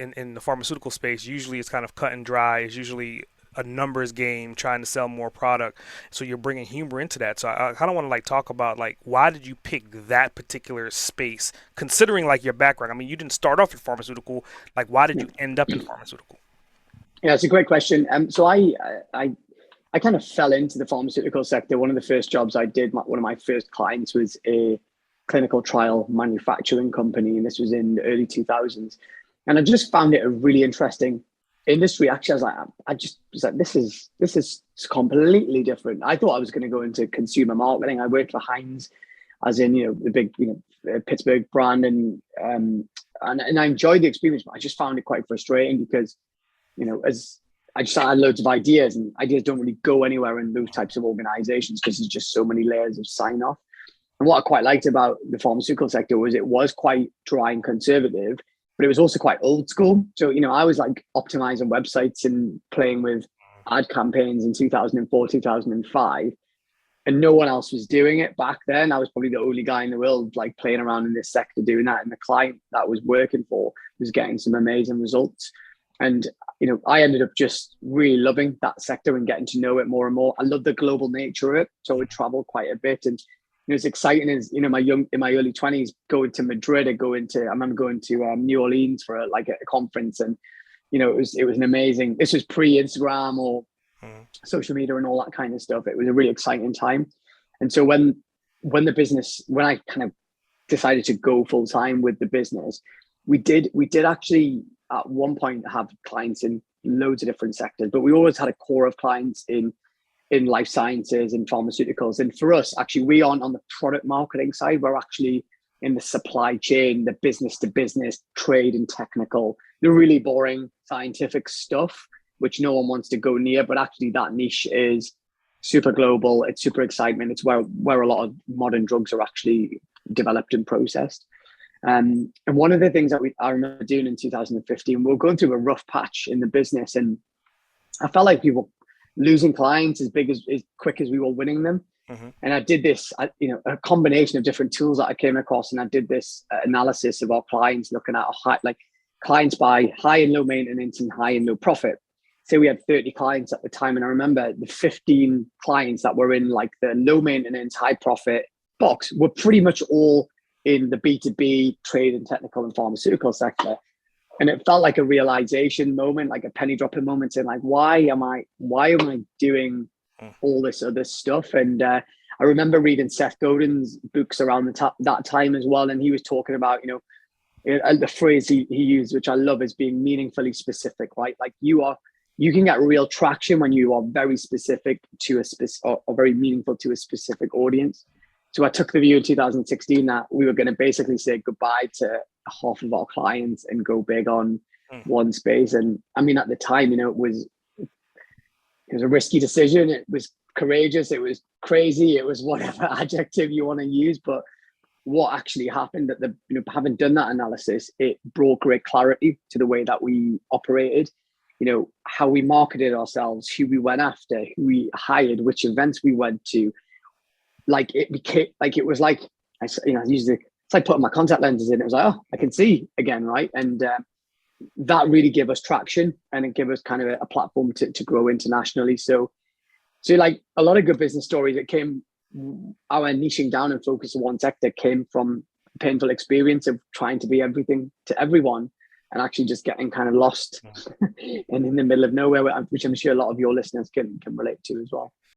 in the pharmaceutical space, usually it's kind of cut and dry. It's usually a numbers game trying to sell more product. So you're bringing humor into that. So I kind of want to like talk about like why did you pick that particular space, considering like your background? I mean, you didn't start off in pharmaceutical. Like, why did Yeah, you end up in pharmaceutical? yeah, it's a great question. I kind of fell into the pharmaceutical sector. One of the first jobs I did, one of my first clients was a clinical trial manufacturing company, and this was in the early 2000s. And I just found it a really interesting industry. Actually, I just was like, this is completely different. I thought I was going to go into consumer marketing. I worked for Heinz, as in the big Pittsburgh brand, and I enjoyed the experience, but I just found it quite frustrating because as I just had loads of ideas, and ideas don't really go anywhere in those types of organizations because there's just so many layers of sign off. And what I quite liked about the pharmaceutical sector was it was quite dry and conservative, but it was also quite old school. So, I was like optimizing websites and playing with ad campaigns in 2004, 2005, and no one else was doing it back then. I was probably the only guy in the world like playing around in this sector doing that. And the client that I was working for was getting some amazing results. And I ended up just really loving that sector and getting to know it more and more. I love the global nature of it, so I would travel quite a bit. And it's exciting as in my early 20s going to Madrid or I remember going to New Orleans for a conference, and it was an amazing. This was pre-Instagram or Mhm. social media and all that kind of stuff. It was a really exciting time. And so when I kind of decided to go full time with the business, we did actually at one point have clients in loads of different sectors, but we always had a core of clients in life sciences and pharmaceuticals. And for us, actually, we aren't on the product marketing side. We're actually in the supply chain, the business to business, trade and technical, the really boring scientific stuff, which no one wants to go near. But actually, that niche is super global. It's super excitement. It's where a lot of modern drugs are actually developed and processed. And one of the things that I remember doing in 2015, we were going through a rough patch in the business, and I felt like we were losing clients as quick as we were winning them. Mhm. And I did this, a combination of different tools that I came across, and I did this analysis of our clients, looking at like clients by high and low maintenance and high and low profit. Say we had 30 clients at the time, and I remember the 15 clients that were in like the low maintenance, high profit box were pretty much all in the B2B trade and technical and pharmaceutical sector. And it felt like a realization moment, like a penny dropping moment, saying like, why am I doing Mhm. all this other stuff? And I remember reading Seth Godin's books around that time as well, and he was talking about the phrase he used, which I love, is being meaningfully specific, right? Like you can get real traction when you are very specific to or very meaningful to a specific audience. So I took the view in 2016 that we were going to basically say goodbye to half of our clients and go big on Mhm. one space. And I mean, at the time, it was a risky decision. It was courageous. It was crazy. It was whatever adjective you want to use. But what actually happened at having done that analysis, it brought great clarity to the way that we operated. How we marketed ourselves, who we went after, who we hired, which events we went to. Like it became like it was like I used it's like putting my contact lenses in. It was like, oh, I can see again, right? And that really gave us traction, and it gave us kind of a platform to grow internationally. So like a lot of good business stories that came, our niching down and focus on one sector came from painful experience of trying to be everything to everyone and actually just getting kind of lost Mhm. and in the middle of nowhere, which I'm sure a lot of your listeners can relate to as well.